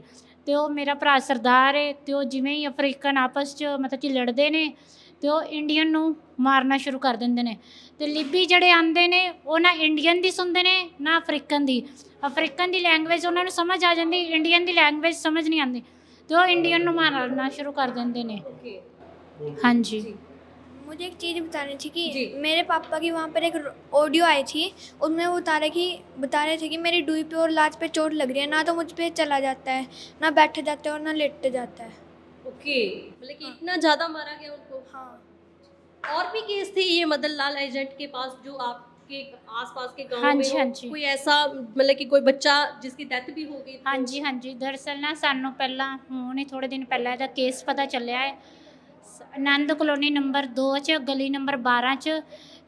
ਤੇ ਉਹ ਮੇਰਾ ਭਰਾ ਸਰਦਾਰ ਹੈ ਤੇ ਉਹ ਜਿਵੇਂ ਹੀ ਅਫਰੀਕਨ ਆਪਸ 'ਚ ਮਤਲਬ ਕਿ ਲੜਦੇ ਨੇ ਤੇ ਉਹ ਇੰਡੀਅਨ ਨੂੰ ਮਾਰਨਾ ਸ਼ੁਰੂ ਕਰ ਦਿੰਦੇ ਨੇ ਤੇ ਲਿਬੀ ਜਿਹੜੇ ਆਉਂਦੇ ਨੇ ਉਹ ਨਾ ਇੰਡੀਅਨ ਦੀ ਸੁਣਦੇ ਨੇ ਨਾ ਅਫਰੀਕਨ ਦੀ ਲੈਂਗੁਏਜ ਉਹਨਾਂ ਨੂੰ ਸਮਝ ਆ ਜਾਂਦੀ, ਇੰਡੀਅਨ ਦੀ ਲੈਂਗੁਏਜ ਸਮਝ ਨਹੀਂ ਆਉਂਦੀ ਤੇ ਉਹ इंडियन ਨੂੰ मारना शुरू कर देंगे ने। हाँ जी, मुझे एक चीज़ बतानी थी कि मेरे पापा की वहाँ पर एक ऑडियो आई थी, उसमें वो बता रहे थे कि मेरी डुई पे और लात पे चोट लग रही है, ना तो मुझ पे चला जाता है, ना बैठ जाता है और ना लेट जाता है। ओके, मतलब कि इतना ज़्यादा मारा गया उनको? हाँ। और भी केस थे ये मदन लाल एजेंट के पास जो आपके आसपास के गांव में हो? कोई ऐसा मतलब कि कोई बच्चा जिसकी डेथ भी हो गई? हाँ जी, दरअसल ना सानू पहला हुणे थोड़े दिन पहला इहदा केस पता चलिया है। आनंद कॉलोनी नंबर 2 च गली नंबर 12 च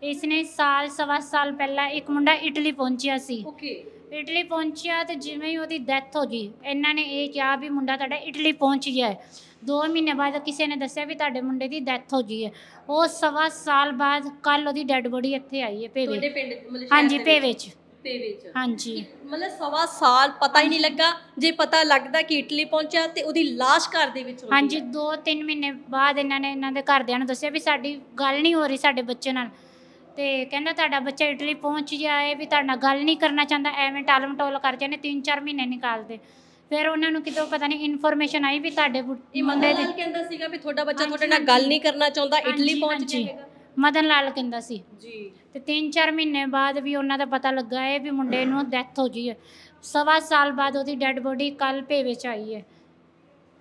इसने सवा साल पहला एक मुंडा इटली पहुंचिया सी। इटली पहुंचिया तो जिवें ही उसकी डैथ हो गई, इन्होंने ये कहा भी मुंडा तुहाडा इटली पहुंच गया है। 2 महीने बाद किसी ने दस्सिया भी तुहाडे मुंडे की डैथ हो गई है। वो सवा साल बाद कल उसकी डेड बॉडी इत्थे आई है पेवे। हाँ जी, पेवे च। हाँ जी, मतलब सवा साल पता ही नहीं लगा, जे पता लगता कि इटली पहुंचा तो उसकी लाश घर दे विच। हाँ जी, 2-3 महीने बाद इन्होंने इन्होंने घरदियां नूं दस्सिया भी साडी गल नहीं हो रही साडे बच्चे नाल ते कहंदा तुहाडा बच्चा इटली पहुंच गया है, भी तुहाडे नाल गल नहीं करना चाहता, एवें टाल मटोल कर जाने। 3-4 महीने निकालते फिर उन्होंने कितों पता नहीं इन्फॉर्मेशन आई भी तुहाडे मुंडे दी। कहंदा सीगा भी तुहाडा बच्चा तुहाडे नाल गल नहीं करना चाहता, इटली पहुंच जाएगा। ਮਦਨ ਲਾਲ ਕਹਿੰਦਾ ਸੀ ਜੀ ਤੇ 3-4 ਮਹੀਨੇ ਬਾਅਦ ਵੀ ਉਹਨਾਂ ਦਾ ਪਤਾ ਲੱਗਾ ਹੈ ਵੀ ਮੁੰਡੇ ਨੂੰ ਡੈਥ ਹੋ ਗਈ ਹੈ। 1.25 ਸਾਲ ਬਾਅਦ ਉਹਦੀ ਡੈੱਡ ਬੋਡੀ ਕੱਲ ਭੇਵੇ 'ਚ ਆਈ ਹੈ।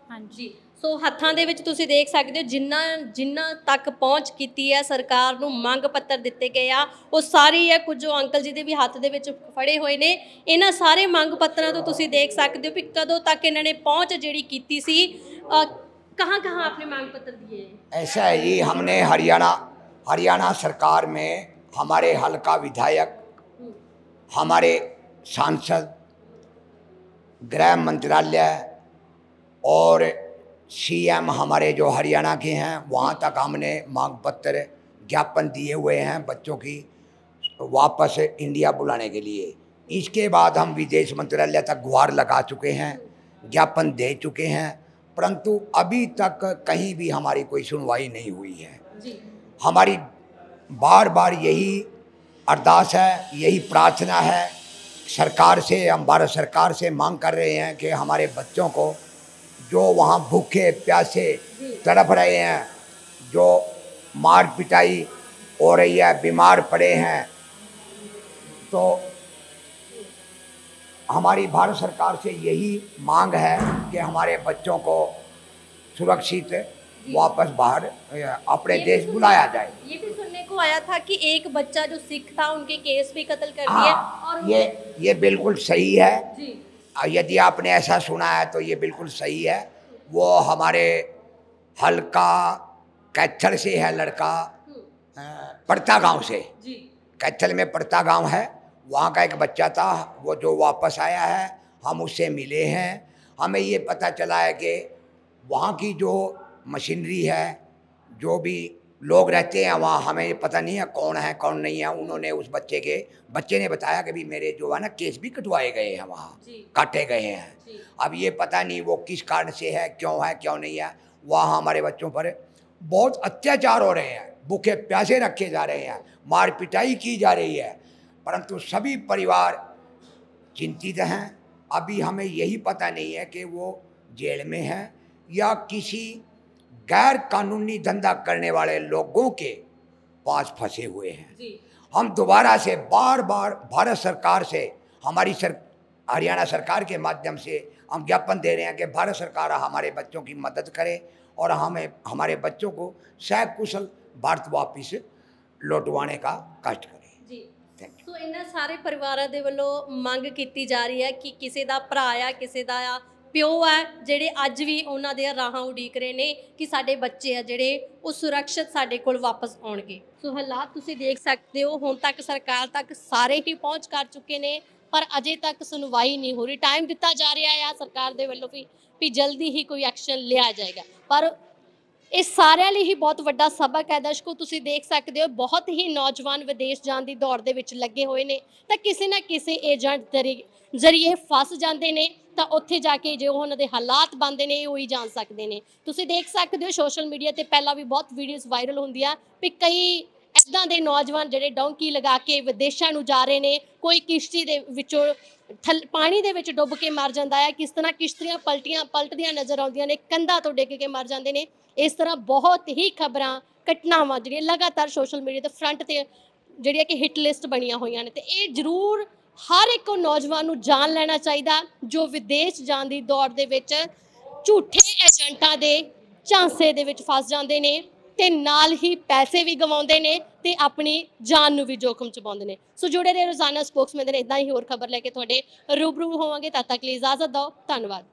ਹਾਂਜੀ ਸੋ ਹੱਥਾਂ ਦੇ ਵਿੱਚ ਤੁਸੀਂ ਦੇਖ ਸਕਦੇ ਹੋ ਜਿਨ੍ਹਾਂ ਤੱਕ ਪਹੁੰਚ ਕੀਤੀ ਹੈ ਸਰਕਾਰ ਨੂੰ, ਮੰਗ ਪੱਤਰ ਦਿੱਤੇ ਗਏ ਆ ਉਹ ਸਾਰੀ ਹੈ। ਕੁਝ ਜੋ ਅੰਕਲ ਜੀ ਦੇ ਵੀ ਹੱਥ ਦੇ ਵਿੱਚ ਫੜੇ ਹੋਏ ਨੇ, ਇਹਨਾਂ ਸਾਰੇ ਮੰਗ ਪੱਤਰਾਂ ਤੋਂ ਤੁਸੀਂ ਦੇਖ ਸਕਦੇ ਹੋ ਵੀ ਕਦੋਂ ਤੱਕ ਇਹਨਾਂ ਨੇ ਪਹੁੰਚ ਜਿਹੜੀ ਕੀਤੀ ਸੀ। कहाँ कहाँ आपने मांग पत्र दिए हैं? ऐसा है जी, हमने हरियाणा सरकार में हमारे हल्का विधायक, हमारे सांसद, गृह मंत्रालय और सीएम हमारे जो हरियाणा के हैं वहाँ तक हमने मांग पत्र ज्ञापन दिए हुए हैं बच्चों की वापस इंडिया बुलाने के लिए। इसके बाद हम विदेश मंत्रालय तक गुहार लगा चुके हैं, ज्ञापन दे चुके हैं, परंतु अभी तक कहीं भी हमारी कोई सुनवाई नहीं हुई है जी। हमारी बार बार यही अरदास है, यही प्रार्थना है सरकार से, हम भारत सरकार से मांग कर रहे हैं कि हमारे बच्चों को जो वहाँ भूखे प्यासे तड़प रहे हैं, जो मार पिटाई हो रही है, बीमार पड़े हैं, तो हमारी भारत सरकार से यही मांग है कि हमारे बच्चों को सुरक्षित वापस बाहर अपने देश बुलाया जाए। ये भी सुनने को आया था कि एक बच्चा जो सिख था उनके केस भी कत्ल कर दिए। और ये बिल्कुल सही है जी। यदि आपने ऐसा सुना है तो ये बिल्कुल सही है। वो हमारे हल्का कैथल से है लड़का, पड़ता गांव से जी। कैथल में पड़ता गांव है, वहाँ का एक बच्चा था वो जो वापस आया है। हम उससे मिले हैं, हमें ये पता चला है कि वहाँ की जो मशीनरी है, जो भी लोग रहते हैं वहाँ, हमें पता नहीं है कौन है कौन नहीं है। उन्होंने उस बच्चे ने बताया कि भी मेरे जो है ना केस भी कटवाए गए हैं, वहाँ काटे गए हैं। अब ये पता नहीं वो किस कारण से है क्यों नहीं है। वहाँ हमारे बच्चों पर बहुत अत्याचार हो रहे हैं, भूखे प्यासे रखे जा रहे हैं, मार पिटाई की जा रही है, परंतु सभी परिवार चिंतित हैं। अभी हमें यही पता नहीं है कि वो जेल में है या किसी गैर कानूनी धंधा करने वाले लोगों के पास फंसे हुए हैं। हम दोबारा से बार बार भारत सरकार से, हरियाणा सरकार के माध्यम से हम ज्ञापन दे रहे हैं कि भारत सरकार हमारे बच्चों की मदद करे और हमें हमारे बच्चों को सकुशल भारत वापिस लौटवाने का कष्ट करे। ਸੋ ਇਹਨਾਂ ਸਾਰੇ ਪਰਿਵਾਰਾਂ ਦੇ ਵੱਲੋਂ ਮੰਗ ਕੀਤੀ ਜਾ ਰਹੀ ਹੈ ਕਿ ਕਿਸੇ ਦਾ ਭਰਾ ਆ, ਕਿਸੇ ਦਾ ਪਿਓ ਹੈ, ਜਿਹੜੇ ਅੱਜ ਵੀ ਉਹਨਾਂ ਦੇ ਰਾਹਾਂ ਉਡੀਕ ਰਹੇ ਨੇ ਕਿ ਸਾਡੇ ਬੱਚੇ ਆ ਜਿਹੜੇ ਉਹ ਸੁਰੱਖਿਅਤ ਸਾਡੇ ਕੋਲ ਵਾਪਸ ਆਉਣਗੇ। ਸੋ ਹਾਲਾਤ ਤੁਸੀਂ ਦੇਖ ਸਕਦੇ ਹੋ, ਹੁਣ ਤੱਕ ਸਰਕਾਰ ਤੱਕ ਸਾਰੇ ਹੀ ਪਹੁੰਚ ਕਰ ਚੁੱਕੇ ਨੇ ਪਰ ਅਜੇ ਤੱਕ ਸੁਣਵਾਈ ਨਹੀਂ ਹੋ ਰਹੀ। ਟਾਈਮ ਦਿੱਤਾ ਜਾ ਰਿਹਾ ਆ ਸਰਕਾਰ ਦੇ ਵੱਲੋਂ ਵੀ ਜਲਦੀ ਹੀ ਕੋਈ ਐਕਸ਼ਨ ਲਿਆ ਜਾਏਗਾ, ਪਰ ਇਹ ਸਾਰਿਆਂ ਲਈ ਹੀ ਬਹੁਤ ਵੱਡਾ ਸਬਕ ਹੈ। ਦਰਸ਼ਕੋ ਤੁਸੀਂ ਦੇਖ ਸਕਦੇ ਹੋ, ਬਹੁਤ ਹੀ ਨੌਜਵਾਨ ਵਿਦੇਸ਼ ਜਾਣ ਦੀ ਦੌੜ ਦੇ ਵਿੱਚ ਲੱਗੇ ਹੋਏ ਨੇ ਤਾਂ ਕਿਸੇ ਨਾ ਕਿਸੇ ਏਜੰਟ ਜ਼ਰੀਏ ਫਸ ਜਾਂਦੇ ਨੇ ਤਾਂ ਉੱਥੇ ਜਾ ਕੇ ਜੋ ਉਹਨਾਂ ਦੇ ਹਾਲਾਤ ਬਣਦੇ ਨੇ ਉਹ ਹੀ ਜਾਣ ਸਕਦੇ ਨੇ। ਤੁਸੀਂ ਦੇਖ ਸਕਦੇ ਹੋ ਸੋਸ਼ਲ ਮੀਡੀਆ ਤੇ ਪਹਿਲਾਂ ਵੀ ਬਹੁਤ ਵੀਡੀਓਜ਼ ਵਾਇਰਲ ਹੁੰਦੀਆਂ ਵੀ ਕਈ ਇੱਦਾਂ ਦੇ ਨੌਜਵਾਨ ਜਿਹੜੇ ਡੌਂਕੀ ਲਗਾ ਕੇ ਵਿਦੇਸ਼ਾਂ ਨੂੰ ਜਾ ਰਹੇ ਨੇ, ਕੋਈ ਕਿਸ਼ਤੀ ਦੇ ਵਿੱਚੋਂ ਪਾਣੀ ਦੇ ਵਿੱਚ ਡੁੱਬ ਕੇ ਮਰ ਜਾਂਦਾ ਹੈ, ਕਿਸ ਤਰ੍ਹਾਂ ਕਿਸ਼ਤੀਆਂ ਪਲਟਦੀਆਂ ਨਜ਼ਰ ਆਉਂਦੀਆਂ ਨੇ, ਕੰਧਾਂ ਤੋਂ ਡਿੱਗ ਕੇ ਮਰ ਜਾਂਦੇ ਨੇ। ਇਸ ਤਰ੍ਹਾਂ ਬਹੁਤ ਹੀ ਖਬਰਾਂ ਘਟਨਾਵਾਂ ਜਿਹੜੀਆਂ ਲਗਾਤਾਰ ਸੋਸ਼ਲ ਮੀਡੀਆ ਤੇ ਫਰੰਟ ਤੇ ਜਿਹੜੀਆਂ ਕਿ ਹਿੱਟ ਲਿਸਟ ਬਣੀਆਂ ਹੋਈਆਂ ਨੇ ਤੇ ਇਹ ਜ਼ਰੂਰ ਹਰ ਇੱਕ ਨੌਜਵਾਨ ਨੂੰ ਜਾਣ ਲੈਣਾ ਚਾਹੀਦਾ ਜੋ ਵਿਦੇਸ਼ ਜਾਣ ਦੀ ਦੌੜ ਦੇ ਵਿੱਚ ਝੂਠੇ ਏਜੰਟਾਂ ਦੇ ਝਾਂਸੇ ਦੇ ਵਿੱਚ ਫਸ ਜਾਂਦੇ ਨੇ ਤੇ ਨਾਲ ਹੀ ਪੈਸੇ ਵੀ ਗਵਾਉਂਦੇ ਨੇ ਤੇ ਆਪਣੀ ਜਾਨ ਨੂੰ ਵੀ ਜੋਖਮ ਚ ਪਾਉਂਦੇ ਨੇ। ਸੋ ਜੁੜੇ ਰਹੇ ਰੋਜ਼ਾਨਾ ਸਪੋਕਸਮੈਨ ਦੇ ਇਦਾਂ ਹੀ ਹੋਰ ਖਬਰ ਲੈ ਕੇ ਤੁਹਾਡੇ ਰੂਬਰੂ ਹੋਵਾਂਗੇ। ਤਦ ਤੱਕ ਲਈ ਇਜਾਜ਼ਤ ਦਿਓ। ਧੰਨਵਾਦ।